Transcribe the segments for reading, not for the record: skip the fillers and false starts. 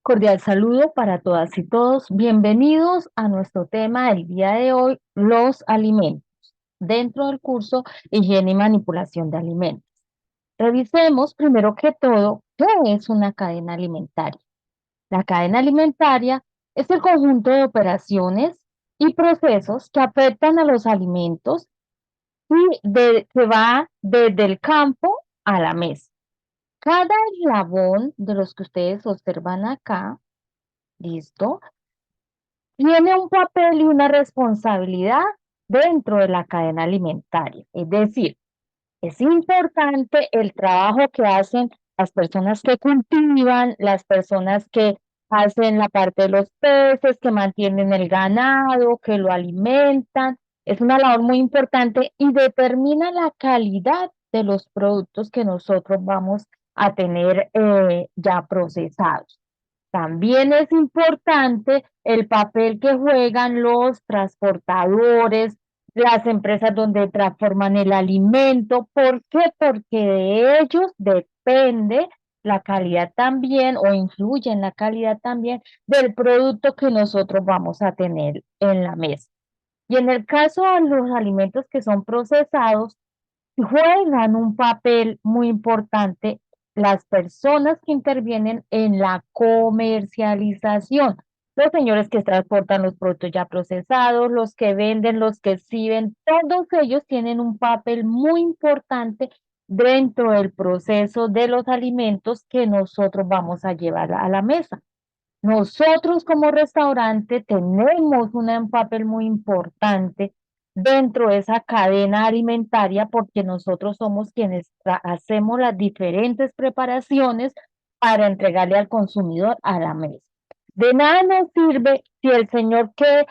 Cordial saludo para todas y todos. Bienvenidos a nuestro tema del día de hoy, los alimentos, dentro del curso Higiene y Manipulación de Alimentos. Revisemos primero que todo qué es una cadena alimentaria. La cadena alimentaria es el conjunto de operaciones y procesos que afectan a los alimentos que va desde el campo a la mesa. Cada eslabón de los que ustedes observan acá, ¿listo? Tiene un papel y una responsabilidad dentro de la cadena alimentaria. Es decir, es importante el trabajo que hacen las personas que cultivan, las personas que hacen la parte de los peces, que mantienen el ganado, que lo alimentan. Es una labor muy importante y determina la calidad de los productos que nosotros vamos a tener ya procesados. También es importante el papel que juegan los transportadores, las empresas donde transforman el alimento. ¿Por qué? Porque de ellos depende la calidad también o influye en la calidad también del producto que nosotros vamos a tener en la mesa. Y en el caso de los alimentos que son procesados, juegan un papel muy importante las personas que intervienen en la comercialización. Los señores que transportan los productos ya procesados, los que venden, los que exhiben, todos ellos tienen un papel muy importante dentro del proceso de los alimentos que nosotros vamos a llevar a la mesa. Nosotros como restaurante tenemos un papel muy importante dentro de esa cadena alimentaria porque nosotros somos quienes hacemos las diferentes preparaciones para entregarle al consumidor a la mesa. De nada nos sirve si el señor que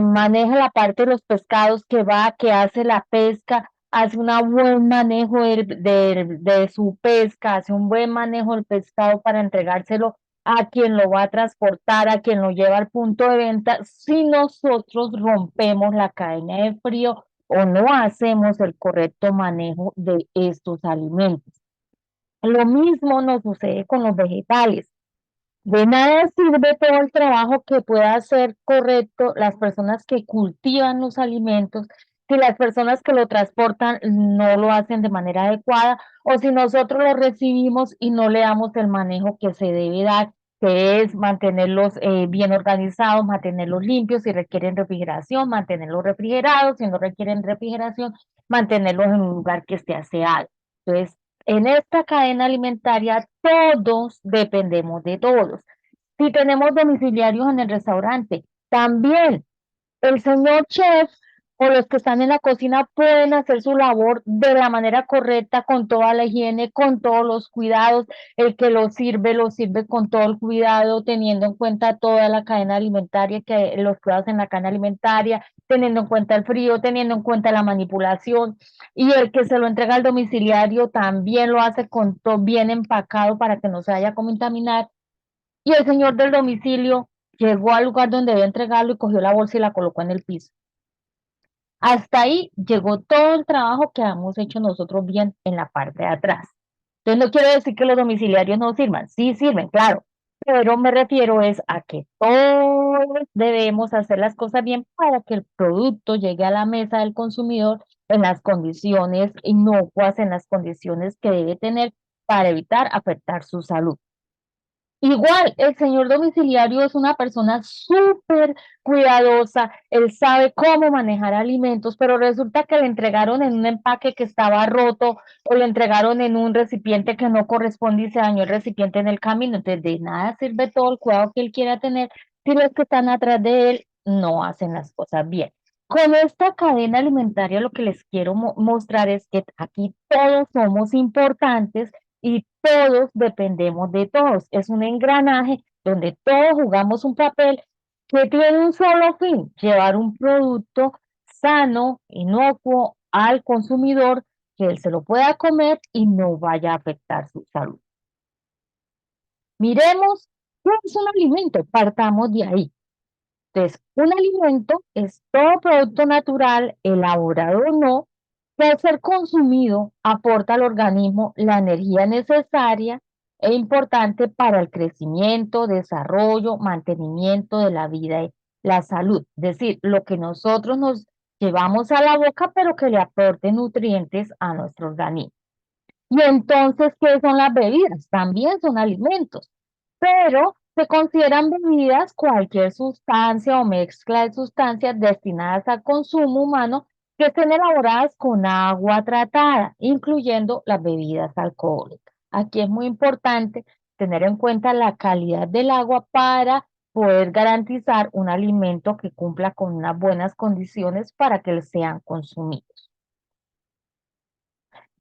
maneja la parte de los pescados, que va, que hace la pesca, hace un buen manejo de su pesca, hace un buen manejo del pescado para entregárselo a quien lo va a transportar, a quien lo lleva al punto de venta, si nosotros rompemos la cadena de frío o no hacemos el correcto manejo de estos alimentos. Lo mismo nos sucede con los vegetales. De nada sirve todo el trabajo que pueda hacer correcto las personas que cultivan los alimentos, si las personas que lo transportan no lo hacen de manera adecuada o si nosotros lo recibimos y no le damos el manejo que se debe dar, que es mantenerlos bien organizados, mantenerlos limpios, si requieren refrigeración, mantenerlos refrigerados, si no requieren refrigeración, mantenerlos en un lugar que esté aseado. Entonces, en esta cadena alimentaria todos dependemos de todos. Si tenemos domiciliarios en el restaurante, también el señor chef o los que están en la cocina pueden hacer su labor de la manera correcta, con toda la higiene, con todos los cuidados. El que lo sirve con todo el cuidado, teniendo en cuenta toda la cadena alimentaria, que los cuidados en la cadena alimentaria, teniendo en cuenta el frío, teniendo en cuenta la manipulación. Y el que se lo entrega al domiciliario también lo hace con todo bien empacado para que no se vaya a contaminar. Y el señor del domicilio llegó al lugar donde debe entregarlo y cogió la bolsa y la colocó en el piso. Hasta ahí llegó todo el trabajo que hemos hecho nosotros bien en la parte de atrás. Entonces no quiero decir que los domiciliarios no sirvan, sí sirven, claro, pero me refiero es a que todos debemos hacer las cosas bien para que el producto llegue a la mesa del consumidor en las condiciones inocuas, en las condiciones que debe tener para evitar afectar su salud. Igual, el señor domiciliario es una persona súper cuidadosa, él sabe cómo manejar alimentos, pero resulta que le entregaron en un empaque que estaba roto o le entregaron en un recipiente que no corresponde y se dañó el recipiente en el camino. Entonces, de nada sirve todo el cuidado que él quiera tener si los que están atrás de él no hacen las cosas bien. Con esta cadena alimentaria lo que les quiero mostrar es que aquí todos somos importantes y todos dependemos de todos. Es un engranaje donde todos jugamos un papel que tiene un solo fin, llevar un producto sano, inocuo al consumidor, que él se lo pueda comer y no vaya a afectar su salud. Miremos qué es un alimento, partamos de ahí. Entonces, un alimento es todo producto natural, elaborado o no, que al ser consumido aporta al organismo la energía necesaria e importante para el crecimiento, desarrollo, mantenimiento de la vida y la salud. Es decir, lo que nosotros nos llevamos a la boca, pero que le aporte nutrientes a nuestro organismo. Y entonces, ¿qué son las bebidas? También son alimentos, pero se consideran bebidas cualquier sustancia o mezcla de sustancias destinadas al consumo humano que estén elaboradas con agua tratada, incluyendo las bebidas alcohólicas. Aquí es muy importante tener en cuenta la calidad del agua para poder garantizar un alimento que cumpla con unas buenas condiciones para que sean consumidos.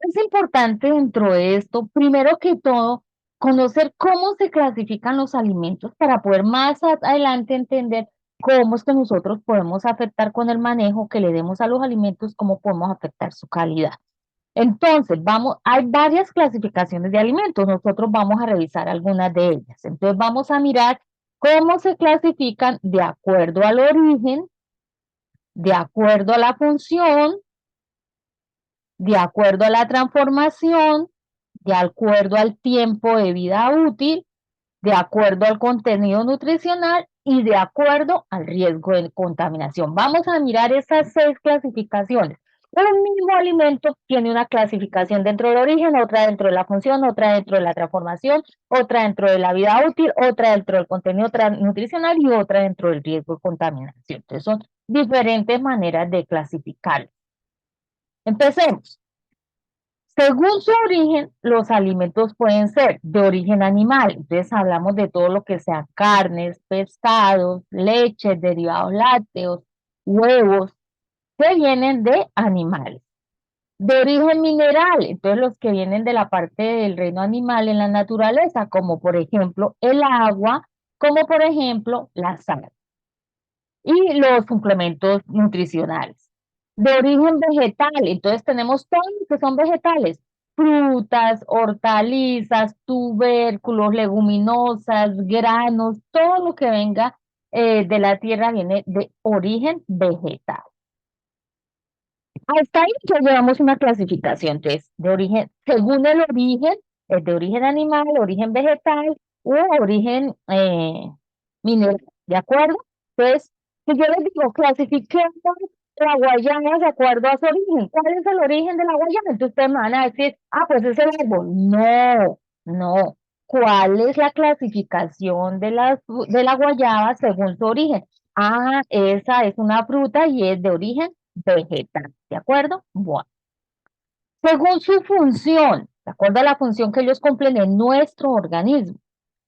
Es importante dentro de esto, primero que todo, conocer cómo se clasifican los alimentos para poder más adelante entender cómo es que nosotros podemos afectar con el manejo que le demos a los alimentos, cómo podemos afectar su calidad. Entonces, hay varias clasificaciones de alimentos, nosotros vamos a revisar algunas de ellas. Entonces, vamos a mirar cómo se clasifican de acuerdo al origen, de acuerdo a la función, de acuerdo a la transformación, de acuerdo al tiempo de vida útil, de acuerdo al contenido nutricional y de acuerdo al riesgo de contaminación. Vamos a mirar esas 6 clasificaciones. Un mismo alimento tiene una clasificación dentro del origen, otra dentro de la función, otra dentro de la transformación, otra dentro de la vida útil, otra dentro del contenido nutricional y otra dentro del riesgo de contaminación. Entonces son diferentes maneras de clasificar. Empecemos. Según su origen, los alimentos pueden ser de origen animal, entonces hablamos de todo lo que sea carnes, pescados, leches, derivados lácteos, huevos, que vienen de animales. De origen mineral, entonces los que vienen de la parte del reino animal en la naturaleza, como por ejemplo el agua, como por ejemplo la sal y los suplementos nutricionales. De origen vegetal, entonces tenemos todos los que son vegetales, frutas, hortalizas, tubérculos, leguminosas, granos, todo lo que venga de la tierra viene de origen vegetal. Hasta ahí ya llevamos una clasificación, entonces, de origen, según el origen, es de origen animal, origen vegetal o origen mineral, ¿de acuerdo? Entonces, si yo les digo, clasifiquemos la guayaba de acuerdo a su origen, ¿cuál es el origen de la guayaba? Entonces ustedes me van a decir, ah, pues es el árbol. No, no. ¿Cuál es la clasificación de la guayaba según su origen? Ah, esa es una fruta y es de origen vegetal, ¿de acuerdo? Bueno, según su función, de acuerdo a la función que ellos cumplen en nuestro organismo.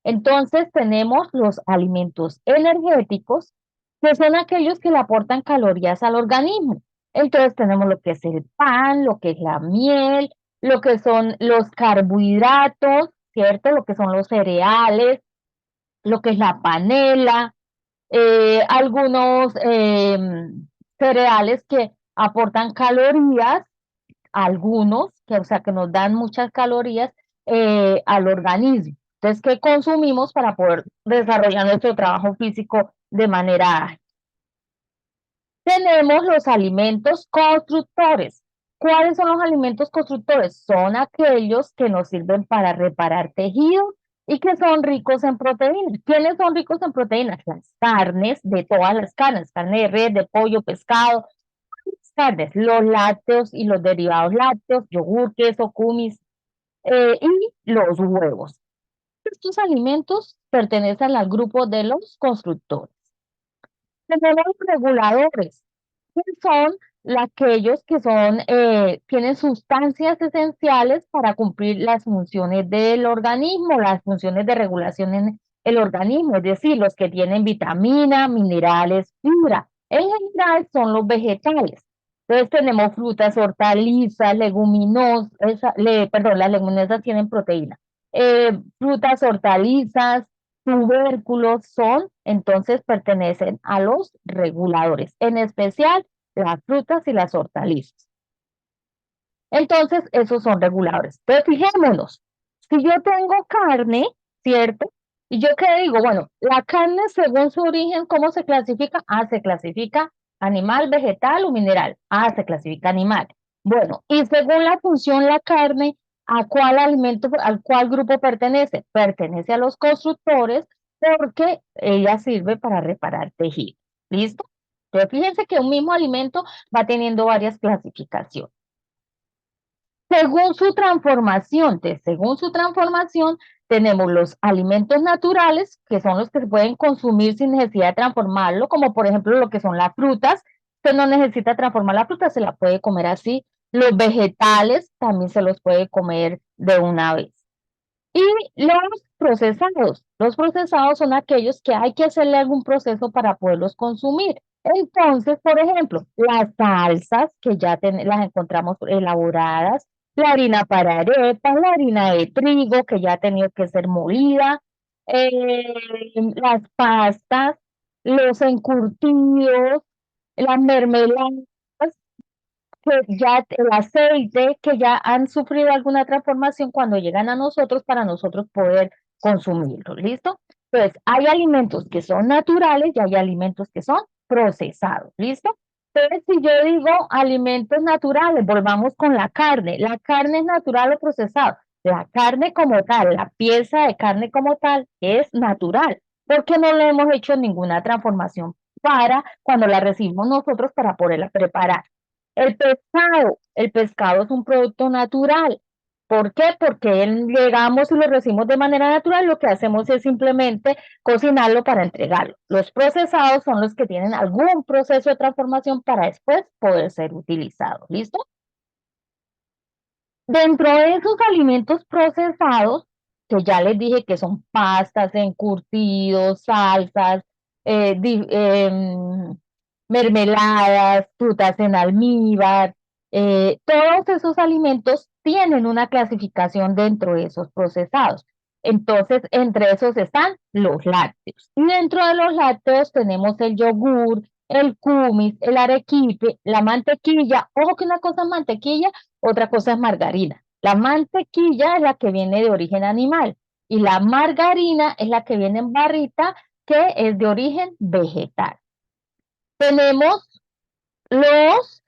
Entonces tenemos los alimentos energéticos, que son aquellos que le aportan calorías al organismo. Entonces tenemos lo que es el pan, lo que es la miel, lo que son los carbohidratos, ¿cierto? Lo que son los cereales, lo que es la panela, algunos cereales que aportan calorías, algunos, que, o sea, que nos dan muchas calorías al organismo. Entonces, ¿qué consumimos para poder desarrollar nuestro trabajo físico de manera ágil? Tenemos los alimentos constructores. ¿Cuáles son los alimentos constructores? Son aquellos que nos sirven para reparar tejidos y que son ricos en proteínas. ¿Quiénes son ricos en proteínas? Las carnes, de todas las carnes, carne de res, de pollo, pescado, carnes, los lácteos y los derivados lácteos, yogur, queso, kumis y los huevos. Estos alimentos pertenecen al grupo de los constructores. Tenemos reguladores, que son aquellos que tienen sustancias esenciales para cumplir las funciones del organismo, las funciones de regulación en el organismo, es decir, los que tienen vitamina, minerales, fibra. En general son los vegetales. Entonces tenemos frutas, hortalizas, leguminosas, perdón, las leguminosas tienen proteína. Frutas, hortalizas, tubérculos entonces pertenecen a los reguladores, en especial las frutas y las hortalizas. Entonces, esos son reguladores. Entonces, fijémonos, si yo tengo carne, ¿cierto? Y yo qué digo, bueno, la carne según su origen, ¿cómo se clasifica? Ah, se clasifica animal, vegetal o mineral. Ah, se clasifica animal. Bueno, y según la función, la carne, ¿A cuál alimento, al cuál grupo pertenece? Pertenece a los constructores porque ella sirve para reparar tejido. ¿Listo? Entonces, fíjense que un mismo alimento va teniendo varias clasificaciones. Según su transformación, tenemos los alimentos naturales, que son los que se pueden consumir sin necesidad de transformarlo, como por ejemplo lo que son las frutas. Usted no necesita transformar la fruta, se la puede comer así. Los vegetales también se los puede comer de una vez. Y los procesados son aquellos que hay que hacerle algún proceso para poderlos consumir. Entonces, por ejemplo, las salsas que ya las encontramos elaboradas, la harina para arepas, la harina de trigo que ya ha tenido que ser molida, eh, las pastas, los encurtidos, las mermeladas, que ya el aceite, que ya han sufrido alguna transformación cuando llegan a nosotros para nosotros poder consumirlos, ¿listo? Entonces, hay alimentos que son naturales y hay alimentos que son procesados, ¿listo? Entonces, si yo digo alimentos naturales, volvamos con la carne es natural o procesada. La carne como tal, la pieza de carne como tal es natural, porque no le hemos hecho ninguna transformación para cuando la recibimos nosotros para poderla preparar. El pescado es un producto natural. ¿Por qué? Porque llegamos y lo recibimos de manera natural, lo que hacemos es simplemente cocinarlo para entregarlo. Los procesados son los que tienen algún proceso de transformación para después poder ser utilizados. ¿Listo? Dentro de esos alimentos procesados, que ya les dije que son pastas, encurtidos, salsas, mermeladas, frutas en almíbar, todos esos alimentos tienen una clasificación dentro de esos procesados. Entonces, entre esos están los lácteos. Y dentro de los lácteos tenemos el yogur, el kumis, el arequipe, la mantequilla. Ojo que una cosa es mantequilla, otra cosa es margarina. La mantequilla es la que viene de origen animal y la margarina es la que viene en barrita, que es de origen vegetal. Tenemos los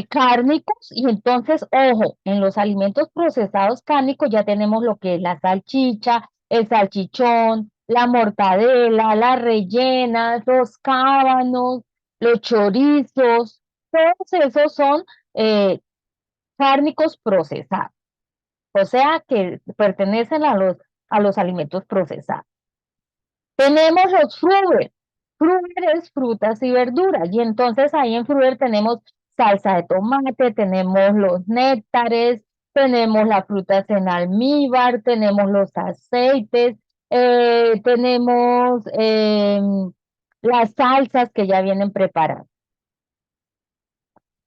cárnicos y entonces, ojo, en los alimentos procesados cárnicos ya tenemos lo que es la salchicha, el salchichón, la mortadela, las rellenas, los cábanos, los chorizos, todos esos son eh, cárnicos procesados, o sea que pertenecen a los alimentos procesados. Tenemos los fruver. Fruver es frutas y verduras. Y entonces ahí en fruver tenemos salsa de tomate, tenemos los néctares, tenemos las frutas en almíbar, tenemos los aceites, tenemos las salsas que ya vienen preparadas.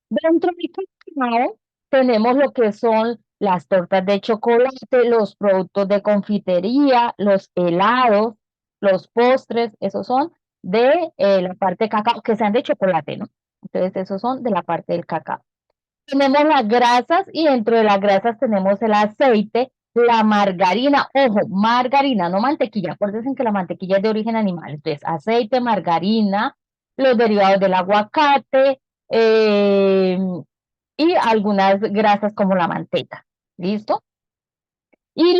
Dentro del cacao tenemos lo que son las tortas de chocolate, los productos de confitería, los helados, los postres, esos son de la parte de cacao, que sean de chocolate, ¿no? Entonces, esos son de la parte del cacao. Tenemos las grasas y dentro de las grasas tenemos el aceite, la margarina, ojo, margarina, no mantequilla, acuérdense que la mantequilla es de origen animal, entonces aceite, margarina, los derivados del aguacate, eh, y algunas grasas como la manteca. ¿Listo? Y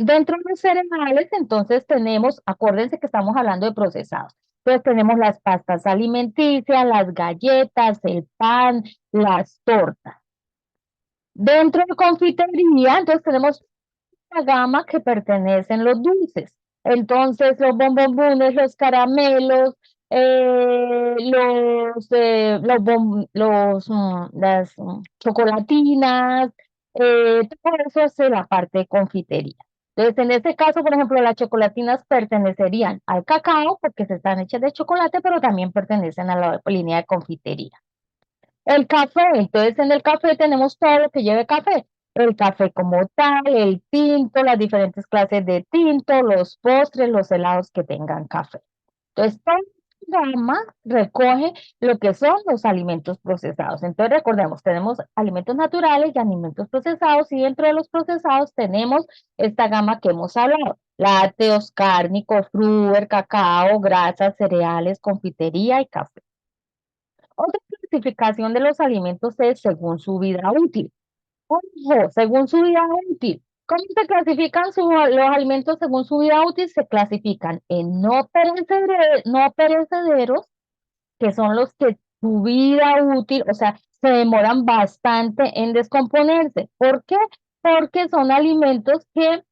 dentro de los cereales, entonces tenemos, acuérdense que estamos hablando de procesados. Entonces tenemos las pastas alimenticias, las galletas, el pan, las tortas. Dentro de confitería, entonces tenemos una gama que pertenecen los dulces. Entonces, los bombombones, los caramelos, las chocolatinas, todo eso es de la parte de confitería. Entonces, en este caso, por ejemplo, las chocolatinas pertenecerían al cacao porque se están hechas de chocolate, pero también pertenecen a la línea de confitería. El café, entonces en el café tenemos todo lo que lleve café. El café como tal, el tinto, las diferentes clases de tinto, los postres, los helados que tengan café. Entonces, toda la gama recoge lo que son los alimentos procesados. Entonces, recordemos, tenemos alimentos naturales y alimentos procesados, y dentro de los procesados tenemos esta gama que hemos hablado: lácteos, cárnicos, fruver, cacao, grasas, cereales, confitería y café. Otra clasificación de los alimentos es según su vida útil. Ojo, según su vida útil. ¿Cómo se clasifican los alimentos según su vida útil? Se clasifican en no perecederos, que son los que su vida útil, o sea, se demoran bastante en descomponerse. ¿Por qué? Porque son alimentos que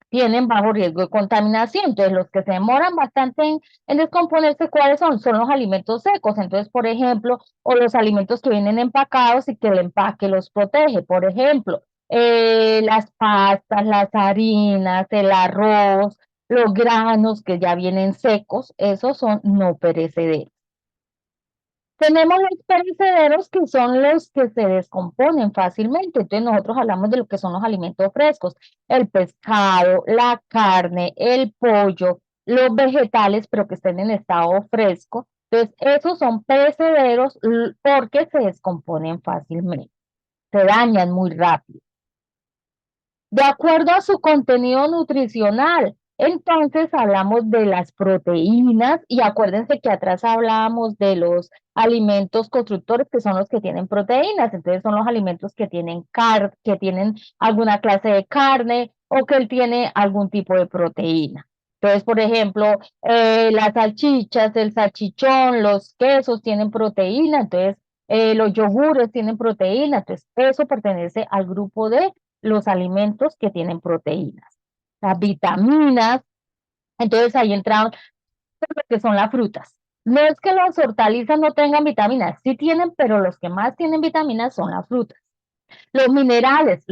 tienen bajo riesgo de contaminación. Entonces, los que se demoran bastante en descomponerse, ¿cuáles son? Son los alimentos secos. Entonces, por ejemplo, o los alimentos que vienen empacados y que el empaque los protege. Por ejemplo, las pastas, las harinas, el arroz, los granos que ya vienen secos, esos son no perecederos. Tenemos los perecederos que son los que se descomponen fácilmente. Entonces nosotros hablamos de lo que son los alimentos frescos, el pescado, la carne, el pollo, los vegetales, pero que estén en estado fresco. Entonces esos son perecederos porque se descomponen fácilmente, se dañan muy rápido de acuerdo a su contenido nutricional. Entonces hablamos de las proteínas y acuérdense que atrás hablábamos de los alimentos constructores que son los que tienen proteínas. Entonces son los alimentos que tienen que tienen alguna clase de carne o que él tiene algún tipo de proteína. Entonces, por ejemplo, las salchichas, el salchichón, los quesos tienen proteína, entonces los yogures tienen proteína, entonces eso pertenece al grupo de los alimentos que tienen proteínas, las vitaminas, entonces ahí entraron lo que son las frutas. No es que las hortalizas no tengan vitaminas, sí tienen, pero los que más tienen vitaminas son las frutas. Los minerales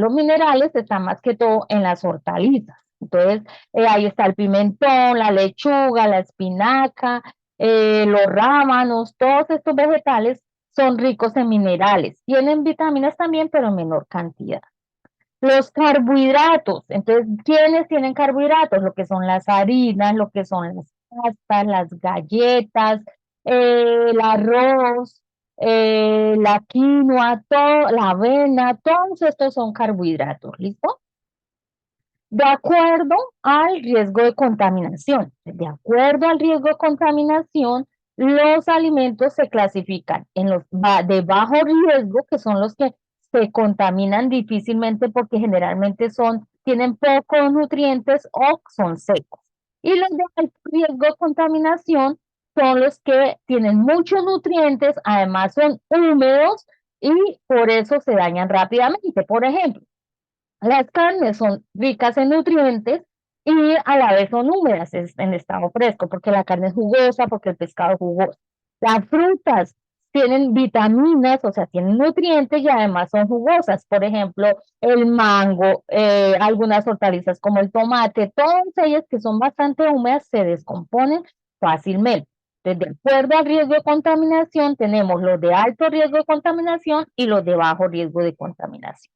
están más que todo en las hortalizas. Entonces, ahí está el pimentón, la lechuga, la espinaca, los rábanos, todos estos vegetales son ricos en minerales. Tienen vitaminas también, pero en menor cantidad. Los carbohidratos, entonces, ¿quiénes tienen carbohidratos? Lo que son las harinas, lo que son las pastas, las galletas, el arroz, la quinoa, la avena, todos estos son carbohidratos, ¿listo? De acuerdo al riesgo de contaminación. De acuerdo al riesgo de contaminación, los alimentos se clasifican en los de bajo riesgo, que son los que se contaminan difícilmente porque generalmente tienen pocos nutrientes o son secos. Y los de alto riesgo de contaminación son los que tienen muchos nutrientes, además son húmedos y por eso se dañan rápidamente. Por ejemplo, las carnes son ricas en nutrientes y a la vez son húmedas en estado fresco, porque la carne es jugosa, porque el pescado es jugoso. Las frutas tienen vitaminas, o sea, tienen nutrientes y además son jugosas. Por ejemplo, el mango, algunas hortalizas como el tomate, todas ellas que son bastante húmedas se descomponen fácilmente. Entonces, de acuerdo al riesgo de contaminación, tenemos los de alto riesgo de contaminación y los de bajo riesgo de contaminación.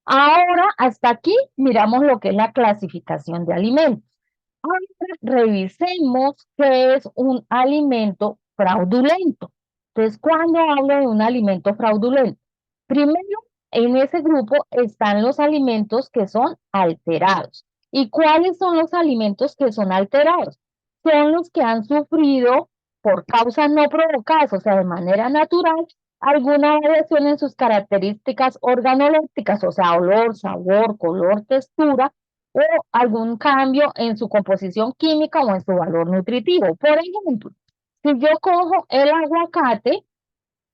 Ahora, hasta aquí miramos lo que es la clasificación de alimentos. Ahora revisemos qué es un alimento fraudulento. Entonces, ¿cuándo hablo de un alimento fraudulento? Primero, en ese grupo están los alimentos que son alterados. ¿Y cuáles son los alimentos que son alterados? Son los que han sufrido por causas no provocadas, o sea, de manera natural, alguna variación en sus características organolépticas, o sea, olor, sabor, color, textura, o algún cambio en su composición química o en su valor nutritivo. Por ejemplo, si yo cojo el aguacate,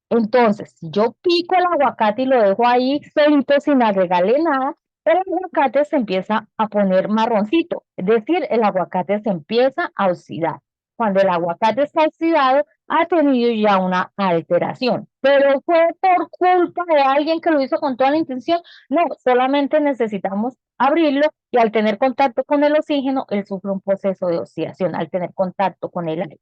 entonces, si yo pico el aguacate y lo dejo ahí solito sin agregarle nada, el aguacate se empieza a poner marroncito, es decir, el aguacate se empieza a oxidar. Cuando el aguacate está oxidado, ha tenido ya una alteración, pero fue por culpa de alguien que lo hizo con toda la intención. No, solamente necesitamos abrirlo y al tener contacto con el oxígeno, él sufre un proceso de oxidación al tener contacto con el aire.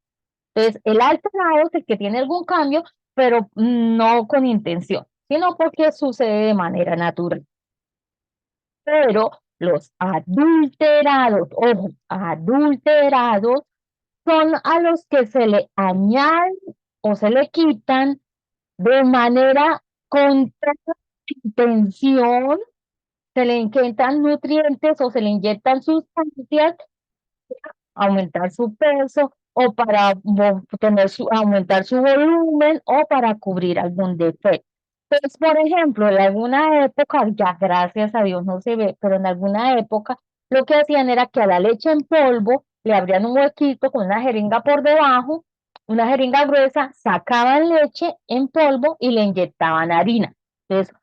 Entonces, el alterado es el que tiene algún cambio, pero no con intención, sino porque sucede de manera natural. Pero los adulterados, ojo, adulterados son a los que se le añaden o se le quitan de manera con intención, se le inyectan nutrientes o se le inyectan sustancias, aumentar su peso o para aumentar su volumen o para cubrir algún defecto. Pues, por ejemplo, en alguna época, ya gracias a Dios no se ve, pero en alguna época lo que hacían era que a la leche en polvo le abrían un huequito con una jeringa por debajo, una jeringa gruesa, sacaban leche en polvo y le inyectaban harina. Entonces,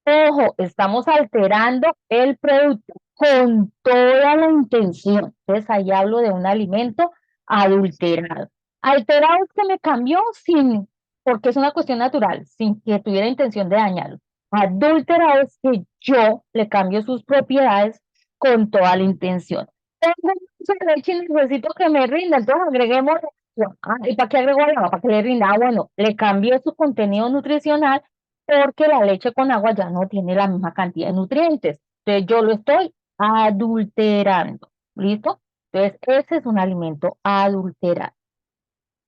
ojo, estamos alterando el producto con toda la intención. Entonces, ahí hablo de un alimento adulterado. Alterado es que me cambió sin, porque es una cuestión natural, sin que tuviera intención de dañarlo. Adulterado es que yo le cambio sus propiedades con toda la intención. Tengo mucha leche y necesito que me rinda, entonces agreguemos agua. Ah, ¿y para qué agrego agua? Para que le rinda. Ah, bueno, le cambio su contenido nutricional porque la leche con agua ya no tiene la misma cantidad de nutrientes. Entonces yo lo estoy adulterando. ¿Listo? Entonces ese es un alimento adulterado.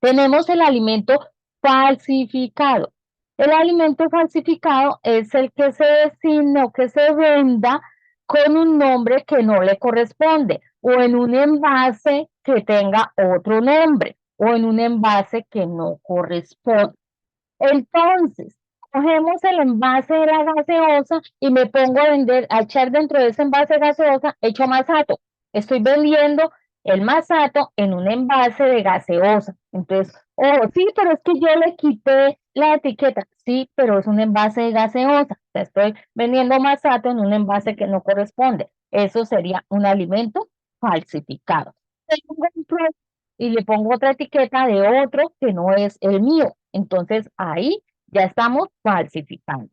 Tenemos el alimento falsificado. El alimento falsificado es el que se designa o que se venda con un nombre que no le corresponde o en un envase que tenga otro nombre o en un envase que no corresponde. Entonces, cogemos el envase de la gaseosa y me pongo a vender, a echar dentro de ese envase gaseosa, hecho masato. Estoy vendiendo el masato en un envase de gaseosa. Entonces, oh, sí, pero es que yo le quité la etiqueta. Sí, pero es un envase de gaseosa. Estoy vendiendo masato en un envase que no corresponde. Eso sería un alimento falsificado. Tengo un y le pongo otra etiqueta de otro que no es el mío. Entonces ahí ya estamos falsificando.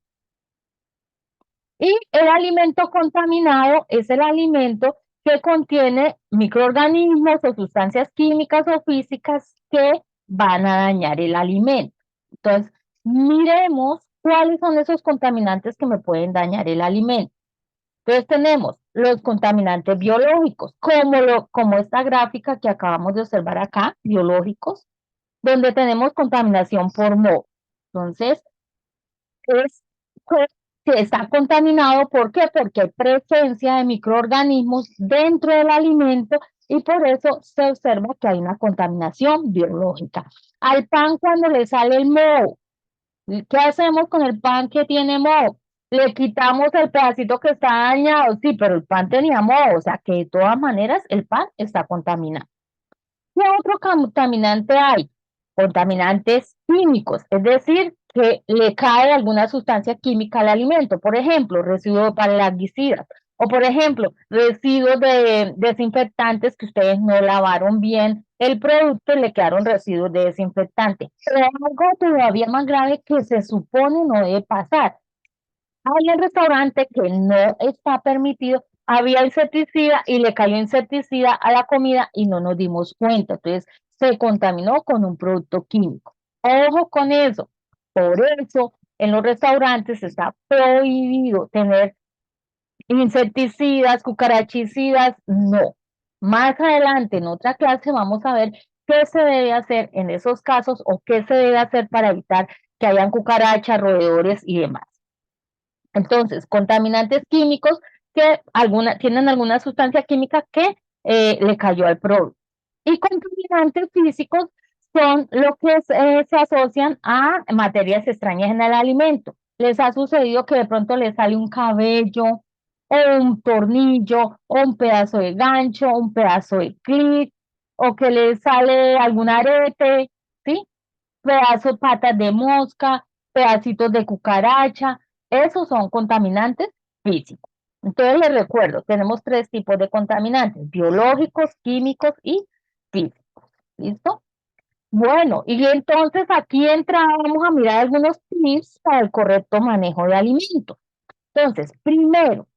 Y el alimento contaminado es el alimento que contiene microorganismos o sustancias químicas o físicas que van a dañar el alimento. Entonces, miremos cuáles son esos contaminantes que me pueden dañar el alimento. Entonces tenemos los contaminantes biológicos, como esta gráfica que acabamos de observar acá, biológicos, donde tenemos contaminación por moho. Entonces, es que está contaminado, ¿por qué? Porque hay presencia de microorganismos dentro del alimento y por eso se observa que hay una contaminación biológica. Al pan cuando le sale el moho, ¿qué hacemos con el pan que tiene moho? Le quitamos el pedacito que está dañado, sí, pero el pan tenía moho, o sea que de todas maneras el pan está contaminado. ¿Qué otro contaminante hay? Contaminantes químicos, es decir, que le cae alguna sustancia química al alimento, por ejemplo, residuos de plaguicidas, o por ejemplo, residuos de desinfectantes que ustedes no lavaron bien el producto y le quedaron residuos de desinfectante. Pero algo todavía más grave que se supone no debe pasar. Hay un restaurante que no está permitido, había insecticida y le cayó insecticida a la comida y no nos dimos cuenta. Entonces se contaminó con un producto químico. Ojo con eso. Por eso en los restaurantes está prohibido tener insecticidas, cucarachicidas, no. Más adelante en otra clase vamos a ver qué se debe hacer en esos casos o qué se debe hacer para evitar que hayan cucarachas, roedores y demás. Entonces, contaminantes químicos que tienen alguna sustancia química que le cayó al producto. Y contaminantes físicos son los que se asocian a materias extrañas en el alimento. Les ha sucedido que de pronto les sale un cabello, o un tornillo, o un pedazo de gancho, o un pedazo de clip, o que les sale algún arete, ¿sí? Pedazos, patas de mosca, pedacitos de cucaracha, esos son contaminantes físicos. Entonces les recuerdo, tenemos tres tipos de contaminantes, biológicos, químicos y físicos. ¿Listo? Bueno, y entonces aquí vamos a mirar algunos tips para el correcto manejo de alimentos. Entonces, primero,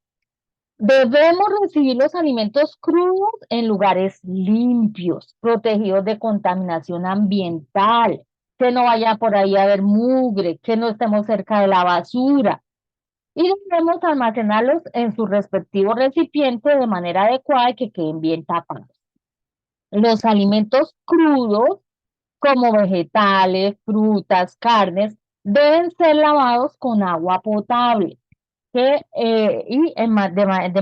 debemos recibir los alimentos crudos en lugares limpios, protegidos de contaminación ambiental, que no vaya por ahí a haber mugre, que no estemos cerca de la basura. Y debemos almacenarlos en su respectivo recipiente de manera adecuada y que queden bien tapados. Los alimentos crudos, como vegetales, frutas, carnes, deben ser lavados con agua potable de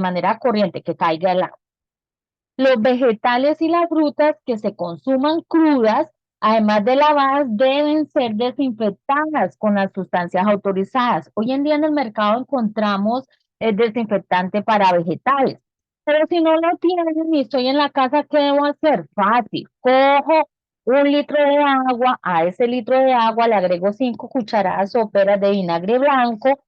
manera corriente, que caiga el agua. Los vegetales y las frutas que se consuman crudas Además de lavadas, deben ser desinfectadas con las sustancias autorizadas. Hoy en día en el mercado encontramos el desinfectante para vegetales, pero si no lo tienen y estoy en la casa, ¿qué debo hacer? Fácil, cojo 1 litro de agua, a ese litro de agua le agrego 5 cucharadas soperas de vinagre blanco,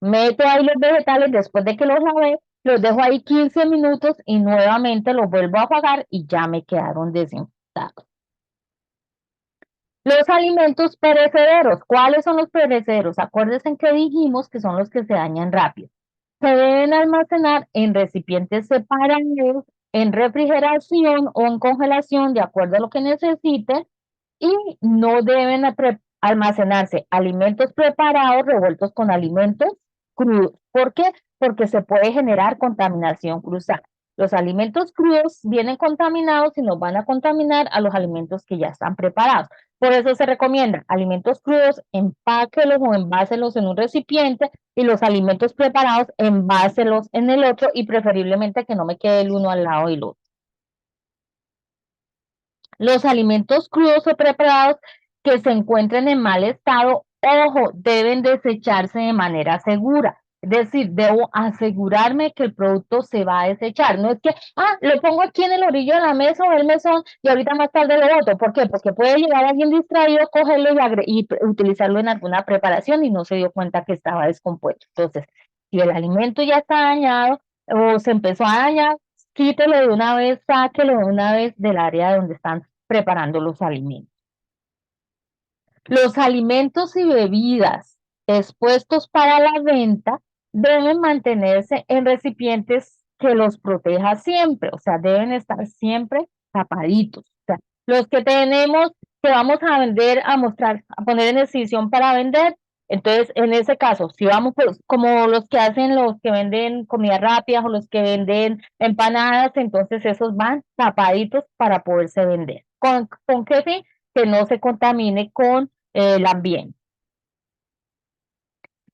meto ahí los vegetales después de que los lavé, los dejo ahí 15 minutos y nuevamente los vuelvo a apagar y ya me quedaron desinfectados. Los alimentos perecederos. ¿Cuáles son los perecederos? Acuérdense que dijimos que son los que se dañan rápido. Se deben almacenar en recipientes separados, en refrigeración o en congelación, de acuerdo a lo que necesiten, y no deben almacenarse alimentos preparados revueltos con alimentos crudos. ¿Por qué? Porque se puede generar contaminación cruzada. Los alimentos crudos vienen contaminados y nos van a contaminar a los alimentos que ya están preparados. Por eso se recomienda alimentos crudos, empáquelos o enváselos en un recipiente y los alimentos preparados, enváselos en el otro y preferiblemente que no me quede el uno al lado del otro. Los alimentos crudos o preparados que se encuentren en mal estado, ojo, deben desecharse de manera segura. Es decir, debo asegurarme que el producto se va a desechar. No es que, lo pongo aquí en el orillo de la mesa o el mesón y ahorita más tarde lo boto. ¿Por qué? Porque puede llegar alguien distraído, cogerlo y utilizarlo en alguna preparación y no se dio cuenta que estaba descompuesto. Entonces, si el alimento ya está dañado o se empezó a dañar, quítelo de una vez, sáquelo de una vez del área donde están preparando los alimentos. Los alimentos y bebidas expuestos para la venta deben mantenerse en recipientes que los proteja siempre, o sea, deben estar siempre tapaditos. O sea, los que tenemos que vamos a vender, a mostrar, a poner en exhibición para vender, entonces en ese caso, si vamos pues, como los que hacen los que venden comida rápida o los que venden empanadas, entonces esos van tapaditos para poderse vender. ¿Con qué fin? Que no se contamine con el ambiente.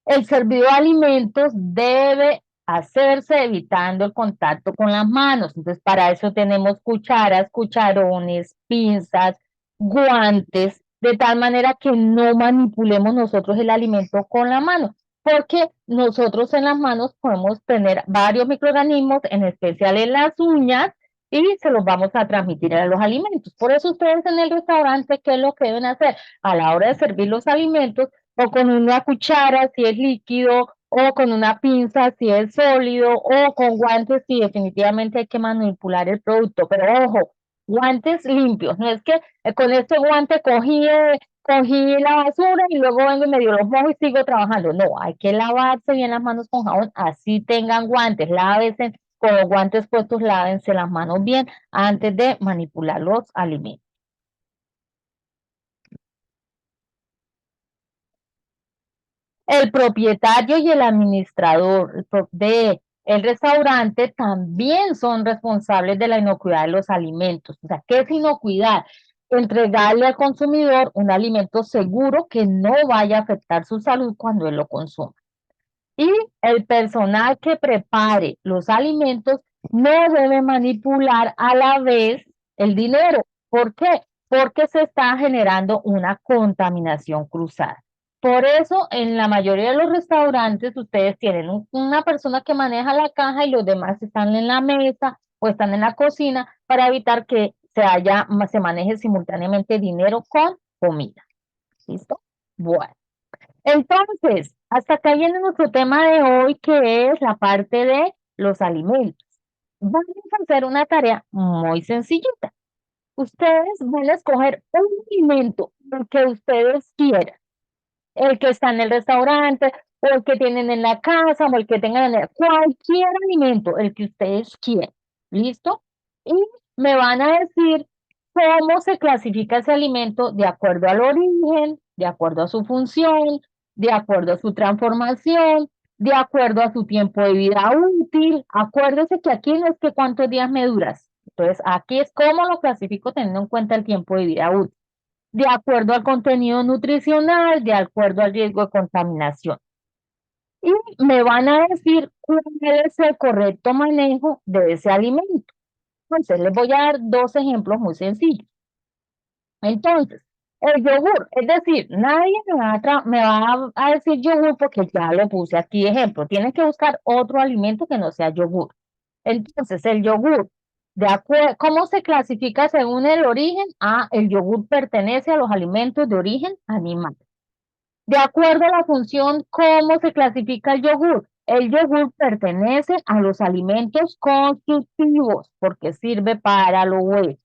El servido de alimentos debe hacerse evitando el contacto con las manos. Entonces, para eso tenemos cucharas, cucharones, pinzas, guantes, de tal manera que no manipulemos nosotros el alimento con la mano, porque nosotros en las manos podemos tener varios microorganismos, en especial en las uñas, y se los vamos a transmitir a los alimentos. Por eso ustedes en el restaurante, ¿qué es lo que deben hacer? A la hora de servir los alimentos, o con una cuchara si es líquido, o con una pinza si es sólido, o con guantes si definitivamente hay que manipular el producto. Pero ojo, guantes limpios, no es que con este guante cogí la basura y luego vengo y medio los mojo y sigo trabajando. No, hay que lavarse bien las manos con jabón, así tengan guantes, lávense con los guantes puestos, lávense las manos bien antes de manipular los alimentos. El propietario y el administrador de el restaurante también son responsables de la inocuidad de los alimentos. O sea, ¿qué es inocuidad? Entregarle al consumidor un alimento seguro que no vaya a afectar su salud cuando él lo consuma. Y el personal que prepare los alimentos no debe manipular a la vez el dinero. ¿Por qué? Porque se está generando una contaminación cruzada. Por eso, en la mayoría de los restaurantes, ustedes tienen una persona que maneja la caja y los demás están en la mesa o están en la cocina para evitar que se maneje simultáneamente dinero con comida. ¿Listo? Bueno. Entonces, hasta acá viene nuestro tema de hoy, que es la parte de los alimentos. Vamos a hacer una tarea muy sencillita. Ustedes van a escoger un alimento, el que ustedes quieran, el que está en el restaurante, o el que tienen en la casa, o el que tengan en cualquier alimento, el que ustedes quieran. ¿Listo? Y me van a decir cómo se clasifica ese alimento de acuerdo al origen, de acuerdo a su función, de acuerdo a su transformación, de acuerdo a su tiempo de vida útil. Acuérdese que aquí no es que cuántos días me duras. Entonces, aquí es cómo lo clasifico teniendo en cuenta el tiempo de vida útil, de acuerdo al contenido nutricional, de acuerdo al riesgo de contaminación. Y me van a decir cuál es el correcto manejo de ese alimento. Entonces, les voy a dar dos ejemplos muy sencillos. Entonces, el yogur, es decir, nadie me va a decir yogur porque ya lo puse aquí de ejemplo. Tienes que buscar otro alimento que no sea yogur. Entonces, el yogur, ¿cómo se clasifica según el origen? Ah, el yogur pertenece a los alimentos de origen animal. De acuerdo a la función, ¿cómo se clasifica el yogur? El yogur pertenece a los alimentos constitutivos porque sirve para los huesos.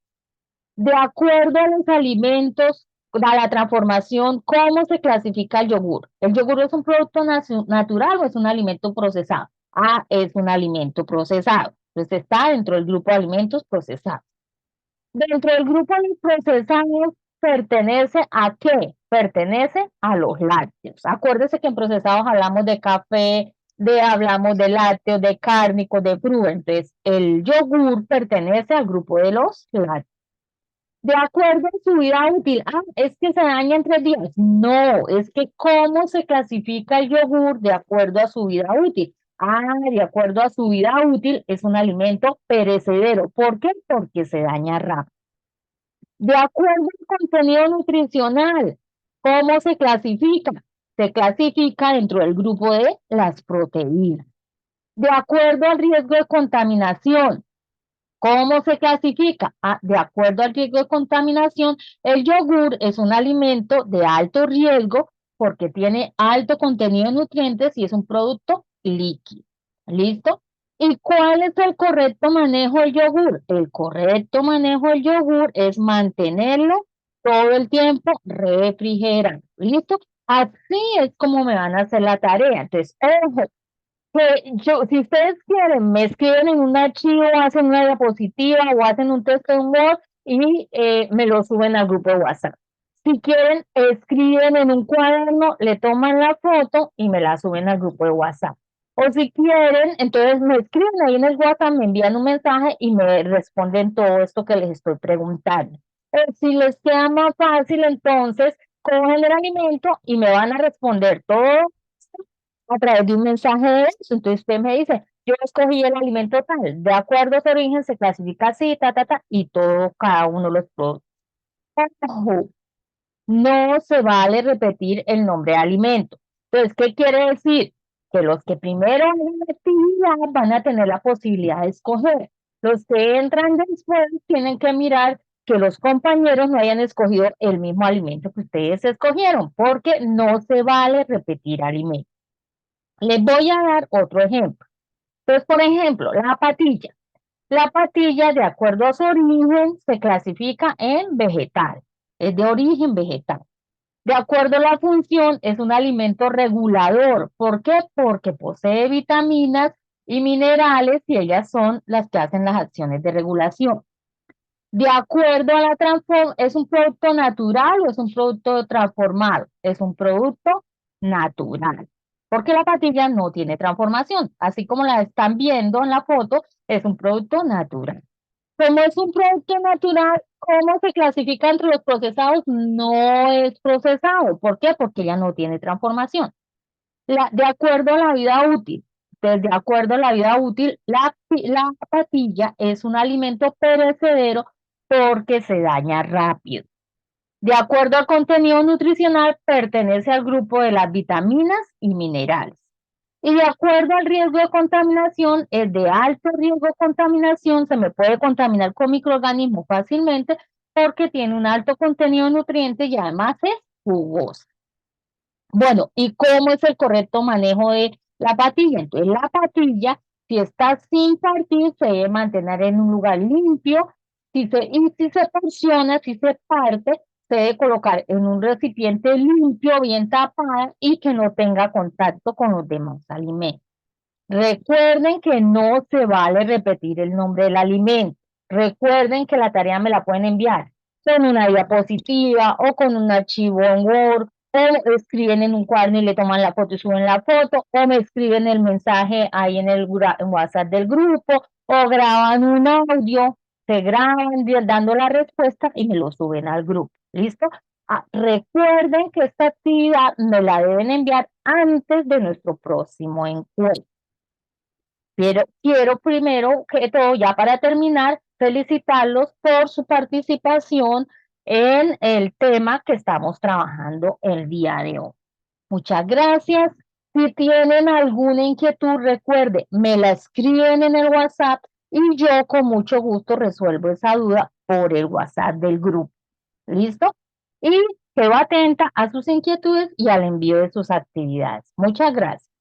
De acuerdo a los alimentos, a la transformación, ¿cómo se clasifica el yogur? ¿El yogur es un producto natural o es un alimento procesado? Ah, es un alimento procesado. Entonces está dentro del grupo de alimentos procesados. Dentro del grupo de procesados, ¿pertenece a qué? Pertenece a los lácteos. Acuérdese que en procesados hablamos de café, hablamos de lácteos, de cárnicos, de fruta. Entonces, el yogur pertenece al grupo de los lácteos. De acuerdo a su vida útil. Ah, es que se daña en 3 días. No, es que cómo se clasifica el yogur de acuerdo a su vida útil. Ah, de acuerdo a su vida útil es un alimento perecedero. ¿Por qué? Porque se daña rápido. De acuerdo al contenido nutricional, ¿cómo se clasifica? Se clasifica dentro del grupo de las proteínas. De acuerdo al riesgo de contaminación, ¿cómo se clasifica? Ah, de acuerdo al riesgo de contaminación, el yogur es un alimento de alto riesgo porque tiene alto contenido de nutrientes y es un producto líquido. ¿Listo? ¿Y cuál es el correcto manejo del yogur? El correcto manejo del yogur es mantenerlo todo el tiempo refrigerado. ¿Listo? Así es como me van a hacer la tarea. Entonces, ojo, si ustedes quieren, me escriben en un archivo, hacen una diapositiva o hacen un texto en Word y me lo suben al grupo de WhatsApp. Si quieren, escriben en un cuaderno, le toman la foto y me la suben al grupo de WhatsApp. O si quieren, entonces me escriben ahí en el WhatsApp, me envían un mensaje y me responden todo esto que les estoy preguntando. Si les queda más fácil, entonces cogen el alimento y me van a responder todo a través de un mensaje de eso. Entonces usted me dice, yo escogí el alimento tal, de acuerdo a su origen se clasifica así, y todo, cada uno de los productos. Ojo, no se vale repetir el nombre de alimento. Entonces, ¿qué quiere decir? Que los que primero hagan la actividad van a tener la posibilidad de escoger. Los que entran después tienen que mirar que los compañeros no hayan escogido el mismo alimento que ustedes escogieron, porque no se vale repetir alimentos. Les voy a dar otro ejemplo. Entonces, por ejemplo, la patilla. La patilla, de acuerdo a su origen, se clasifica en vegetal. Es de origen vegetal. De acuerdo a la función, es un alimento regulador. ¿Por qué? Porque posee vitaminas y minerales y ellas son las que hacen las acciones de regulación. De acuerdo a la transformación, ¿es un producto natural o es un producto transformado? Es un producto natural, porque la patilla no tiene transformación, así como la están viendo en la foto, es un producto natural. Como es un producto natural, ¿cómo se clasifica entre los procesados? No es procesado. ¿Por qué? Porque ya no tiene transformación. De acuerdo a la vida útil, de acuerdo a la vida útil, la patilla es un alimento perecedero porque se daña rápido. De acuerdo al contenido nutricional, pertenece al grupo de las vitaminas y minerales. Y de acuerdo al riesgo de contaminación, es de alto riesgo de contaminación, se me puede contaminar con microorganismos fácilmente porque tiene un alto contenido de nutrientes y además es jugosa. Bueno, ¿y cómo es el correcto manejo de la patilla? Entonces, la patilla, si está sin partir, se debe mantener en un lugar limpio. Y si se porciona, si se parte, se debe colocar en un recipiente limpio, bien tapado y que no tenga contacto con los demás alimentos. Recuerden que no se vale repetir el nombre del alimento. Recuerden que la tarea me la pueden enviar con una diapositiva o con un archivo en Word, o escriben en un cuaderno y le toman la foto y suben la foto, o me escriben el mensaje ahí en el WhatsApp del grupo, o graban un audio, se graban dando la respuesta y me lo suben al grupo. ¿Listo? Ah, recuerden que esta actividad me la deben enviar antes de nuestro próximo encuentro. Pero quiero primero que todo, ya para terminar, felicitarlos por su participación en el tema que estamos trabajando el día de hoy. Muchas gracias. Si tienen alguna inquietud, recuerde, me la escriben en el WhatsApp y yo con mucho gusto resuelvo esa duda por el WhatsApp del grupo. ¿Listo? Y quedo atenta a sus inquietudes y al envío de sus actividades. Muchas gracias.